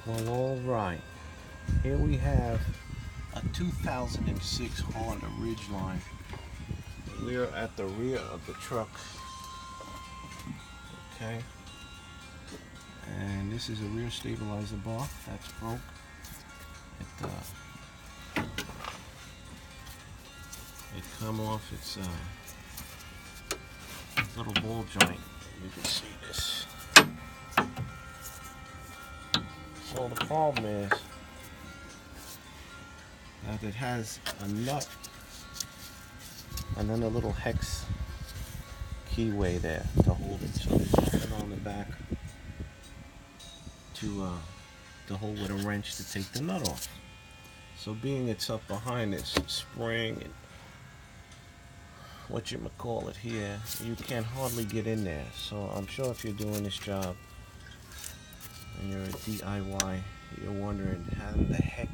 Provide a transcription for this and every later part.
Well, all right. Here we have a 2006 Honda Ridgeline. We're at the rear of the truck. Okay. And this is a rear stabilizer bar that's broke. It come off its little ball joint. You can see this. So the problem is that it has a nut and then a little hex keyway there to hold it. So there's nothing on the back to hold with a wrench to take the nut off. So being it's up behind this spring and what you might call it here, you can hardly get in there. So I'm sure if you're doing this job and you're a DIY, you're wondering how the heck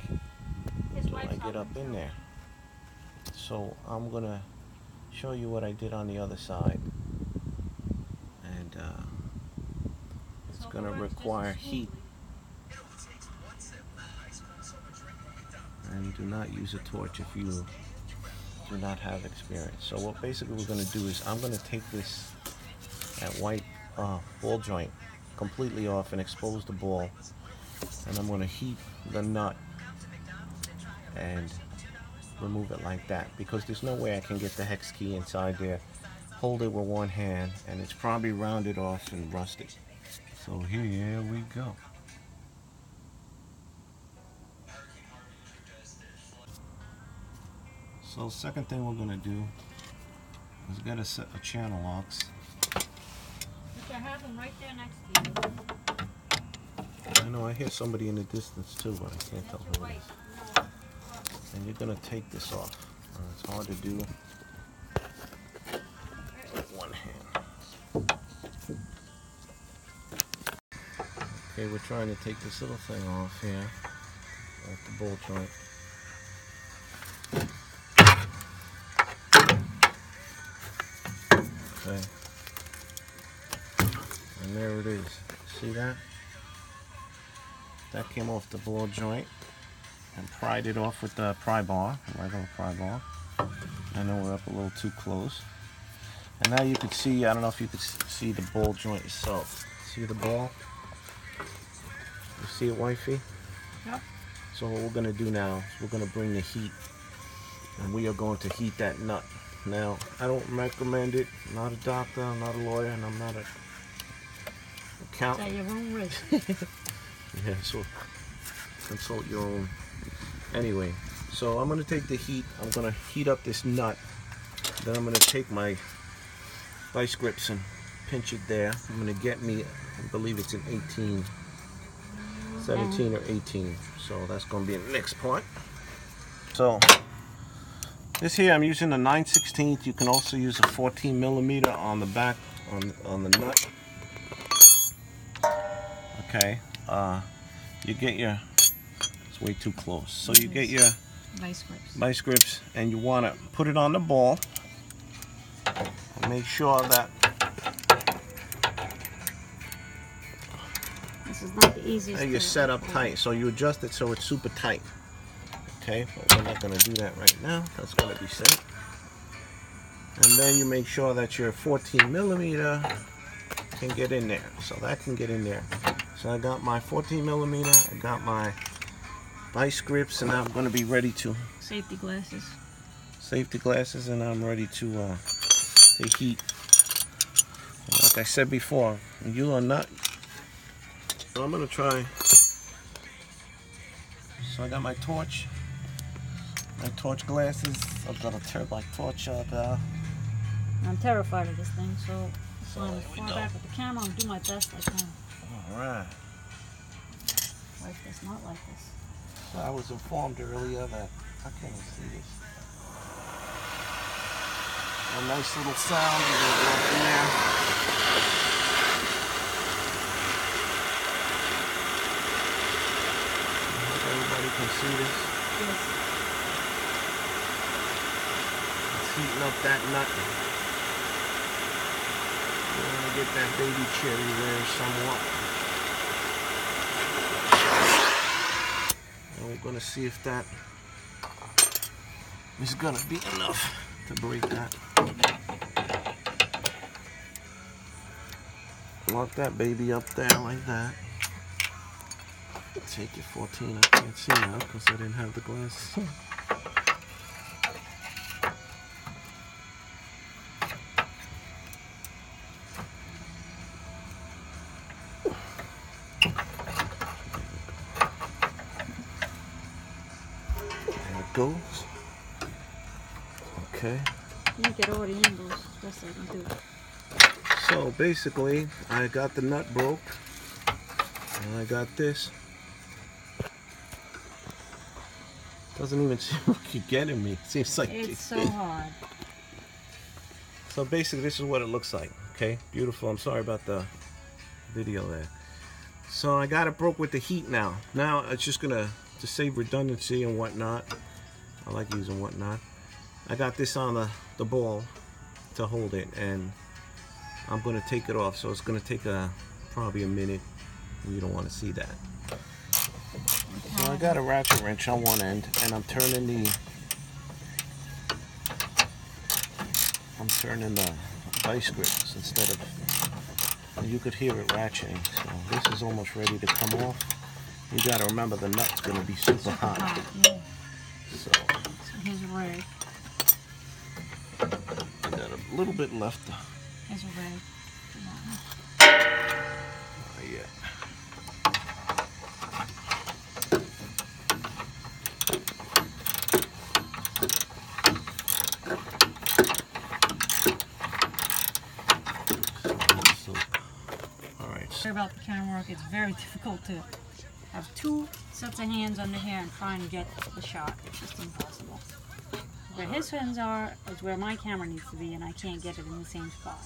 do I get up in there? So I'm gonna show you what I did on the other side, and it's gonna require heat, and do not use a torch if you do not have experience. So what basically we're going to do is I'm going to take that white ball joint completely off and expose the ball, and I'm going to heat the nut and remove it like that, because there's no way I can get the hex key inside there, hold it with one hand, and it's probably rounded off and rusted. So here we go. So second thing we're going to do is get a set of channel locks. I have them right there next to you. I know, I hear somebody in the distance too, but I can't tell who it is. And you're going to take this off. It's hard to do with one hand. Okay, we're trying to take this little thing off here, off the bolt joint. Okay. And there it is. See that? That came off the ball joint and pried it off with the pry bar, a regular pry bar. I know we're up a little too close. And now you can see, I don't know if you can see the ball joint itself. See the ball? You see it, wifey? Yep. So what we're going to do now is we're going to bring the heat, and we are going to heat that nut. Now, I don't recommend it. I'm not a doctor, I'm not a lawyer, and I'm not an accountant. At your own risk. Yeah, so consult your own. Anyway, so I'm going to take the heat. I'm going to heat up this nut. Then I'm going to take my vice grips and pinch it there. I'm going to get me, I believe it's an 18, 17 or 18. So that's going to be the next part. So this here, I'm using a 9/16. You can also use a 14 millimeter on the back, on the nut. Okay, you get your, it's way too close. So you get your vice grips, and you want to put it on the ball. And make sure that this is not the easiest. You set up tight, so you adjust it so it's super tight. Okay, but we're not going to do that right now. That's going to be set. And then you make sure that your 14 millimeter can get in there. So that can get in there. So I got my 14 millimeter, I got my vice grips, and I'm going to be ready to... Safety glasses. Safety glasses, and I'm ready to heat. And like I said before, you are not... So I'm going to try... So I got my torch. My torch glasses. I've got a turbine torch out there. I'm terrified of this thing, so I'm far back with the camera and do my best I can. Alright. Life does not like this. So I was informed earlier that I can't even see this. A nice little sound. You're going to go up in there. I hope everybody can see this. Yes. Heating up that nut. You want to get that baby cherry there somewhat. gonna see if that is gonna be enough to break that. Lock that baby up there like that. Take it 14. I can't see now because I didn't have the glasses. There it goes. Okay. You get all the angles, best I can do. So basically, I got the nut broke, and I got this. Doesn't even seem like you're getting me. Seems like it's so hard. So basically, this is what it looks like. Okay, beautiful. I'm sorry about the video there. So I got it broke with the heat now. Now it's just gonna to save redundancy and whatnot. I like using whatnot. I got this on the ball to hold it, and I'm going to take it off, so it's going to take probably a minute. You don't want to see that. So I got a ratchet wrench on one end, and I'm turning the vice grips instead of, and you could hear it ratcheting. So this is almost ready to come off. You got to remember the nut's going to be super hot. Yeah. So here's a rag. I got a little bit left. Here's a rag. Not yet. Sorry about the camera work. It's very difficult to have two sets of hands under here and try and get the shot. It's just impossible. Where his hands are is where my camera needs to be, and I can't get it in the same spot.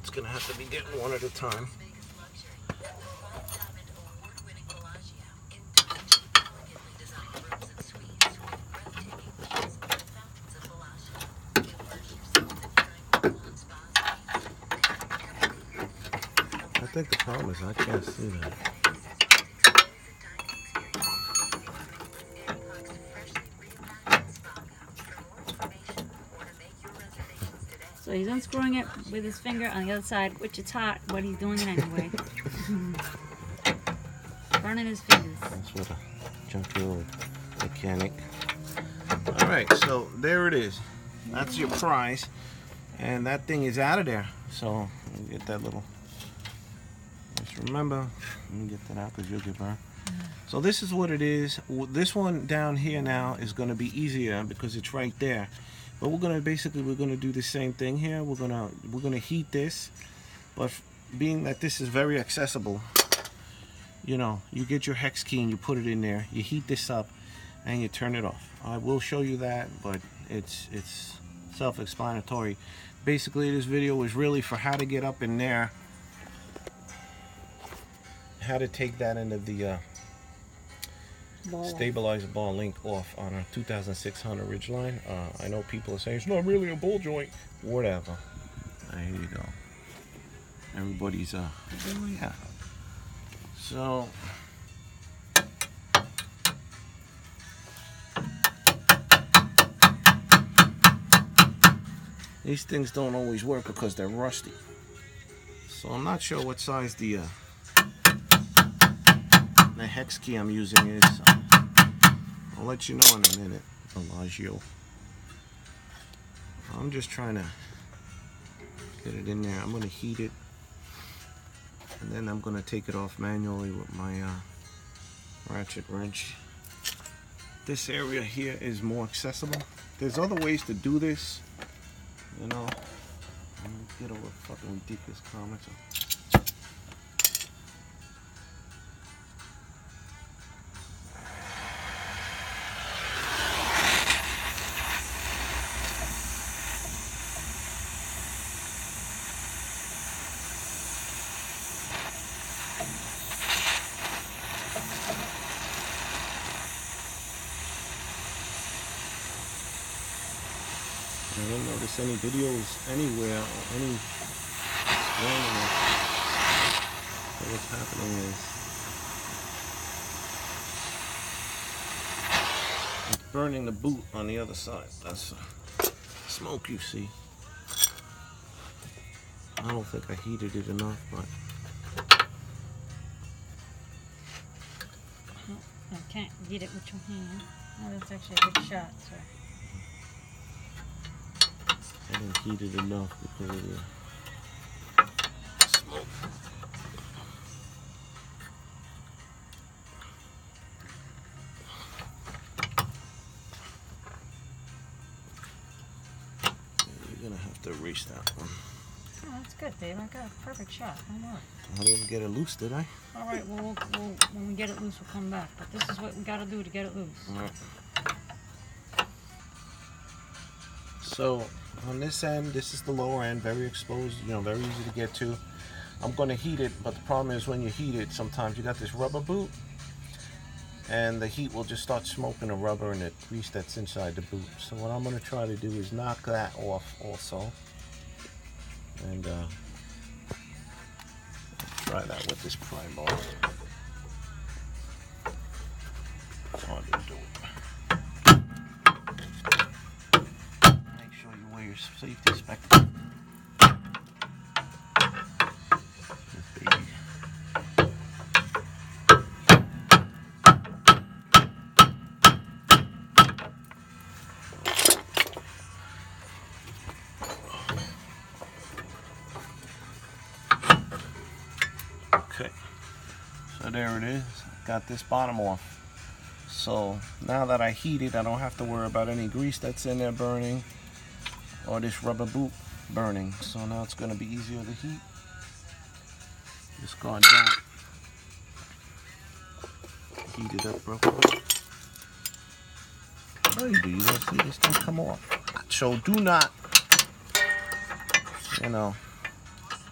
It's gonna have to be getting one at a time. I think the problem is I can't see that. So he's unscrewing it with his finger on the other side, which it's hot, but he's doing it anyway. Burning his fingers. That's what a junky old mechanic. Alright, so there it is. That's your prize. And that thing is out of there. So, let me get that little... Just remember, let me get that out because you'll get burned. So this is what it is. This one down here now is going to be easier because it's right there. But we're gonna do the same thing here. We're gonna heat this, but being that this is very accessible, you know, you get your hex key and you put it in there. You heat this up, and you turn it off. I will show you that, but it's self-explanatory. Basically, this video was really for how to get up in there, how to take that end of the stabilizer ball link off on a 2006 Honda Ridgeline. I know people are saying it's not really a ball joint. Whatever. Here you go. Everybody's yeah. So these things don't always work because they're rusty. So I'm not sure what size the hex key I'm using is. I'll let you know in a minute, Elagio. I'm just trying to get it in there. I'm going to heat it, and then I'm going to take it off manually with my ratchet wrench. This area here is more accessible. There's other ways to do this, you know. I'm going to get over fucking ridiculous comments. don't notice any videos anywhere or any explaining it. So what's happening is it's burning the boot on the other side. That's smoke you see. I don't think I heated it enough, but I can't get it with your hand. Oh, that's actually a good shot, so. I didn't heat it enough because of the smoke. You're gonna have to erase that one. Oh, that's good, Dave. I got a perfect shot. Don't worry. I didn't get it loose, did I? All right. Well, when we get it loose, we'll come back. But this is what we got to do to get it loose. All right. So on this end, this is the lower end, very exposed, very easy to get to. I'm going to heat it, but the problem is when you heat it, sometimes you got this rubber boot, and the heat will just start smoking the rubber and the grease that's inside the boot. So what I'm going to try to do is knock that off also, and try that with this pry bar. It's hard to do it. Make sure you wear your safety spectacles. Okay, so there it is. Got this bottom off. So now that I heat it, I don't have to worry about any grease that's in there burning or this rubber boot burning. So now it's going to be easier to heat. Just go down, heat it up real quick. There you go. You gonna see this thing come off. So do not,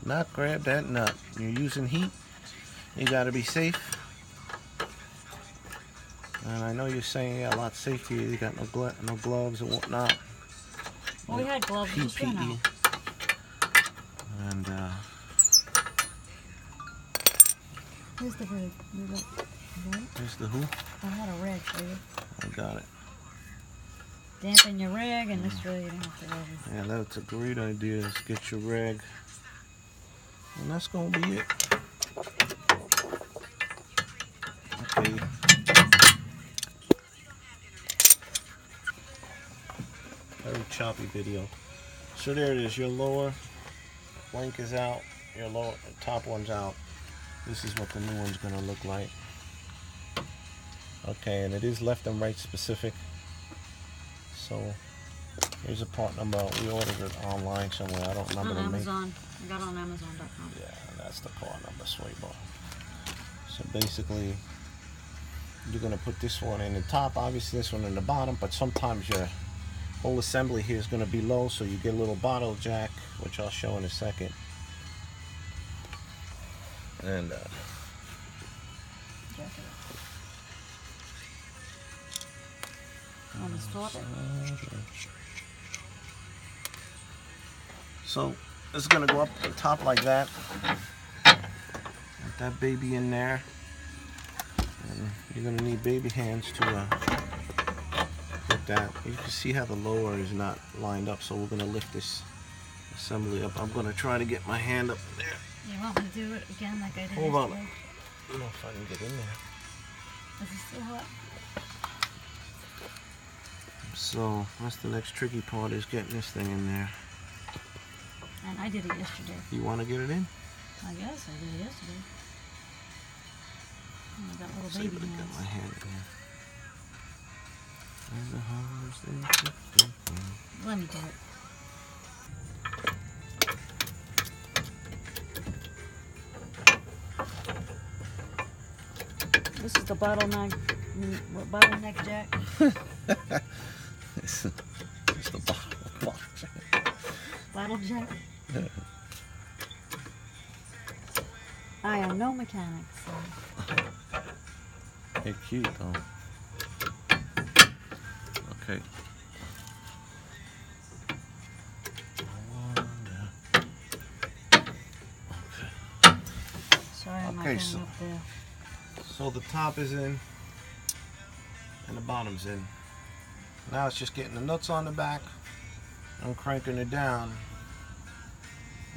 not grab that nut. You're using heat. You got to be safe. And I know you're saying, yeah, a lot safer. You got no gloves and whatnot. Well, we had gloves. PPE. And here's the rig. here's the who? I had a rig for you. I got it. Dampen your rig, and this way you don't have to worry. Yeah, that's a great idea. Let's get your rig. And that's going to be it. Okay. Very choppy video. So there it is. Your lower link is out. Your top one's out. This is what the new one's going to look like. Okay, and it is left and right specific. So here's a part number. We ordered it online somewhere. I don't remember the name. On Amazon. I got it on Amazon.com. Yeah, that's the part number, Swaybo. So basically, you're going to put this one in the top, obviously this one in the bottom, but sometimes your whole assembly here is going to be low, so you get a little bottle jack, which I'll show in a second. And On the store. so it's going to go up the top like that. Get that baby in there. And you're going to need baby hands to put that. You can see how the lower is not lined up, so we're going to lift this assembly up. I'm going to try to get my hand up there. You want me to do it again like I did Hold on. yesterday? I don't know if I can get in there. Is it still hot? So that's the next tricky part, is getting this thing in there. And I did it yesterday. You want to get it in? I guess I did it yesterday. Oh, I got little See if I baby can get hands. my hand in here. And the hose there. Let me do it. This is the bottleneck jack. It's the bottle jack. Bottle jack. I am no mechanic, so. They're cute though. Okay. Okay, so the top is in and the bottom's in. Now it's just getting the nuts on the back and cranking it down,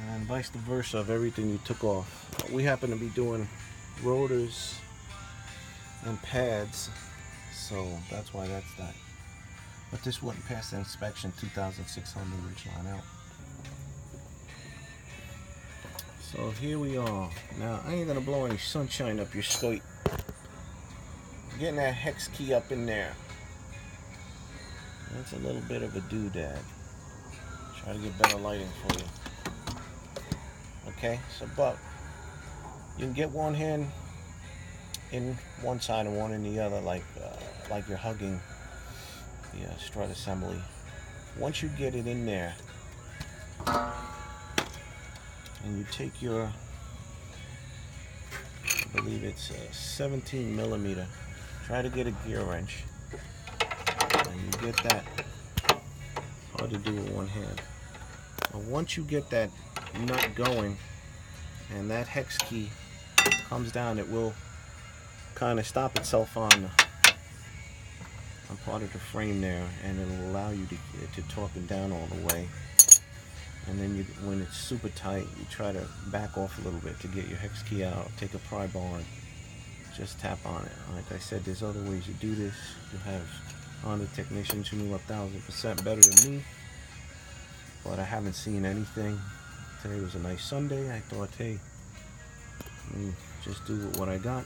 and vice versa of everything you took off. We happen to be doing rotors and pads, so that's why that's that. But this wouldn't pass the inspection. 2006 Honda Ridgeline out. So here we are. Now I ain't gonna blow any sunshine up your skirt. Getting that hex key up in there. That's a little bit of a doodad. Try to get better lighting for you. Okay, so but you can get one hand in one side and one in the other, like you're hugging the strut assembly. Once you get it in there, and you take your, I believe it's a 17 millimeter. Try to get a gear wrench, and you get that. Hard to do with one hand. But once you get that nut going, and that hex key comes down, it will kind of stop itself on part of the frame there, and it'll allow you to torque it down all the way. And then when it's super tight, you try to back off a little bit to get your hex key out. Take a pry bar and just tap on it. Like I said, there's other ways to do this. You have Honda technicians who know 1,000% better than me, but I haven't seen anything. Today was a nice Sunday. I thought, hey, let me just do what I got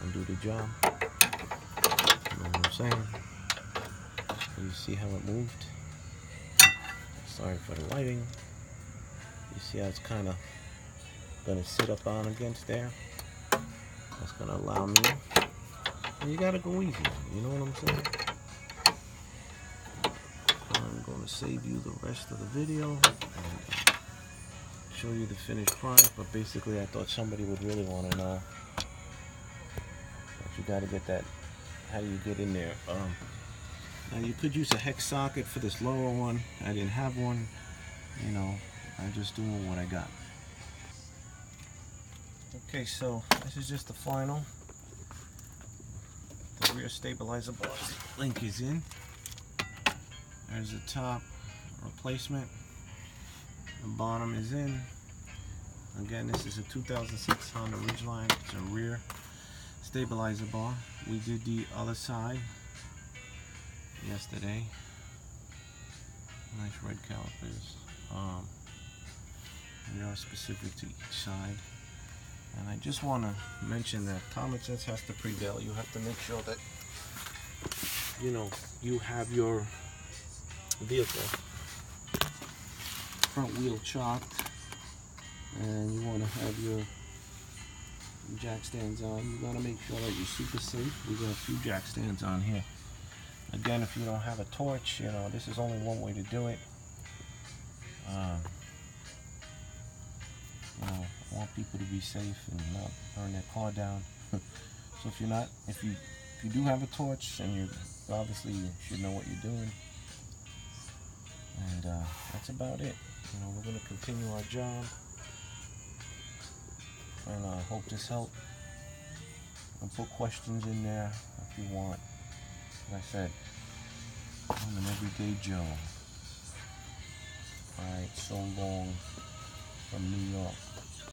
and do the job. You know what I'm saying? You see how it moved? Sorry for the lighting. You see how it's kind of going to sit up on against there? That's going to allow me. And you got to go easy. You know what I'm saying? I'm going to save you the rest of the video and show you the finished product. But basically, I thought somebody would really want to know. But you got to get that. How do you get in there? Now you could use a hex socket for this lower one. I didn't have one. You know, I'm just doing what I got. Okay, so this is just the final. The rear stabilizer bar link is in. There's the top replacement. The bottom is in. Again, this is a 2006 Honda Ridgeline. It's a rear stabilizer bar. We did the other side yesterday. Nice red calipers. They are specific to each side. And I just want to mention that common sense has to prevail. You have to make sure that, you know, you have your vehicle front wheel chocked, and you want to have your jack stands on. You got to make sure that you're super safe. We got a few jack stands on here. Again, if you don't have a torch, you know, this is only one way to do it. You know, I want people to be safe and not burn their car down. So if you do have a torch, and you obviously should know what you're doing. And that's about it. You know, we're going to continue our job, and I hope this helped. I'll put questions in there if you want. Like I said, I'm an everyday Joe. Alright, so long from New York.